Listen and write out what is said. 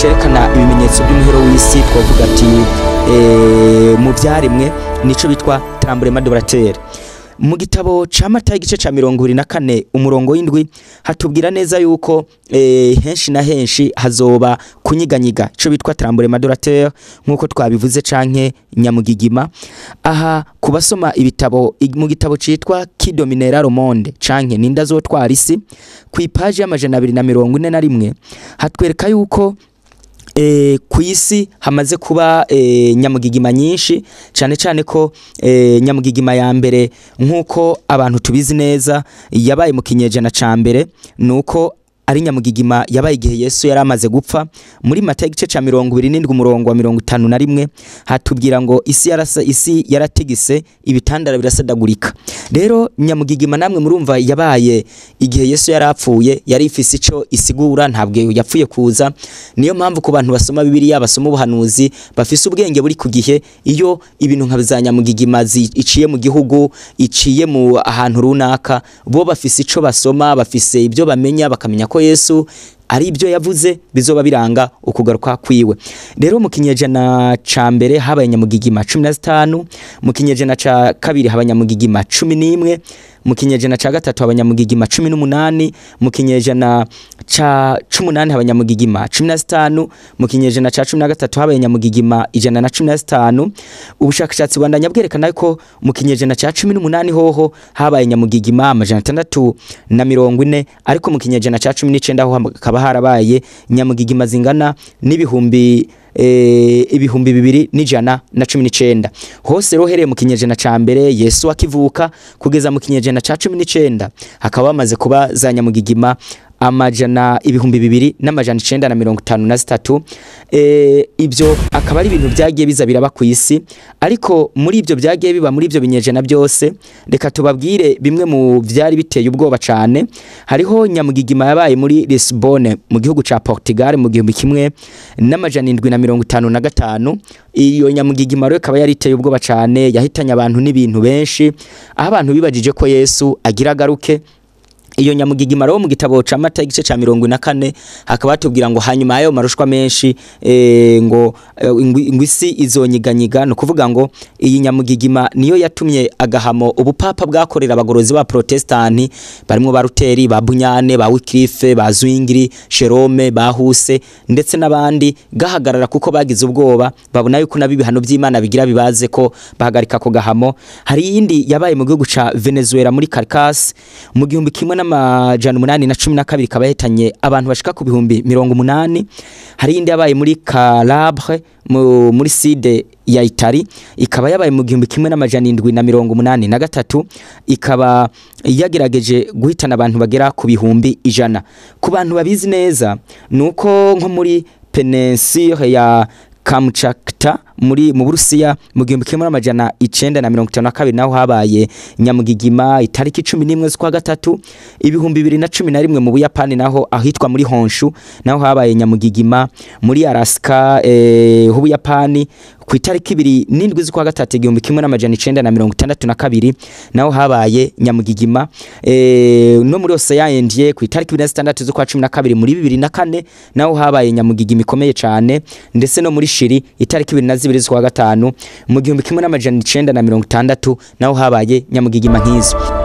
cerekana ibimenyetso by'umuhero w'isi twavuga ati mu vyaremwe nico bitwa tremblement de la terre. Mu gitabo ca Matayo igice ca 24 umurongo w'indwi hatubwira neza yuko henshi na henshi hazoba kunyiganyiga ico bitwa tremblement de la terre nkuko twabivuze canke nyamugigima. Aha kubasoma ibitabo mu gitabo citwa Qui dominera le monde canke ninda zotwara isi ku ipaji ya 241 hatwereka yuko ku isi hamaze kuba nyamugigima nyinshi cyane cyane ko nyamugigima ya mbere nkuko abantu tubizi neza yabaye mu kinyejana ca mbere nuko ari nyamugigima yabaye igihe Yesu yari amaze gupfa. Muri Matayo igice ca 27 umurongo wa 51 hatubwira ngo isi yaratigise ibitandara birasadagurika. Rero nyamugigima namwe murumva yabaye igihe Yesu yarapfuye, yari ifise ico isigura, ntabwo yapfuye kuza. Niyo mpamvu ku bantu basoma Bibiliya basoma ubuhanuzi bafise ubwenge buri ku gihe, iyo ibintu nka za nyamugigima iciye mu gihugu, iciye mu ahantu runaka, bo bafise ico basoma, bafise ibyo bamenya, bakamenya ko Yesu ari ibyo yavuze bizoba biranga ukugaruka kwiwe. Rero mu kinyejana ca mbere habaye nyamugigima 15, mu kinyejana ca kabiri habaye nyamugigima 11, mu kinyejana ca gatatu habaye nyamugigima 18, mu kinyejana ca 18 habaye nyamugigima 15, mu kinyejana ca 13 habaye nyamugigima 115. Ubushakashatsi bwandanya bwerekana ko mu kinyejana ca 18 hoho habaye nyamugigima 640, ariko mu kinyejana ca 19 ho kaba harabaye nyamugigima zingana n'ibihumbi 2119. Hose rohereye mu kinyejana ca mbere Yesu akivuka kugeza mu kinyejana ca 19 hakaba bamaze kuba za nyamugigima ibihumbi 2953. Ibyo akaba ari ibintu byagiye biza biraba ku isi, ariko muri ibyo byagiye biba muri ibyo binyejana byose reka tubabwire bimwe mu byari biteye ubwoba cyane. Hariho nyamugigima yabaye muri Lisbonne mu gihugu ca Portugal mu 1755. Iyo nyamugigima rero akaba yari iteye ubwoba cyane, yahitanye abantu n'ibintu benshi, aho abantu bibajije ko Yesu agira garuke. Iyo nyamugigima rero mu gitabo ca Matayo igice ca 24 hakaba batubwira ngo hanyuma ayo marushwa menshi ngo ingwisi izonyiganyiga, no kuvuga ngo iyi nyamugigima niyo yatumye agahamo ubupapa bwakorera abagorozi ba Protestanti barimo ba Luteri, ba Bunyane, ba Wycliffe, ba Zwingli, Jerome, ba Huse ndetse n'abandi gahagarara kuko bagize ubwoba babona yuko nabibihano by'Imana bigira bibaze ko bahagarika ko gahamo. Hari yindi yabaye mu gihugu ca Venezuela muri Caracas mu 1812 kaba yahitanye abantu bashika ku bihumbi 80. Hari yindi yabaye muri Calabre muri side ya Itali, ikaba yabaye mu 1783, ikaba yagerageje guhitana abantu bagera ku bihumbi 100. Ku bantu babizi neza nuko nko muri peninsule ya Kamchatka mu Burusiya mu 1952 naho habaye nyamugigima itariki 11 z'ukwa gatatu. 2011 mu Buyapani naho ahitwa muri Honshu naho habaye nyamugigima. Muri Alaska ho Buyapani ku itariki 27 z'ukwa gatatu 1962 naho habaye nyamugigima. No muri Oceania Indie ku itariki 26 z'ukwa 12 muri 2004 naho habaye nyamugigima ikomeye cyane, ndetse no muri Shiri itariki 22 z'ukwa gatanu mu 1960 naho habaye nyamugigima nk'izo.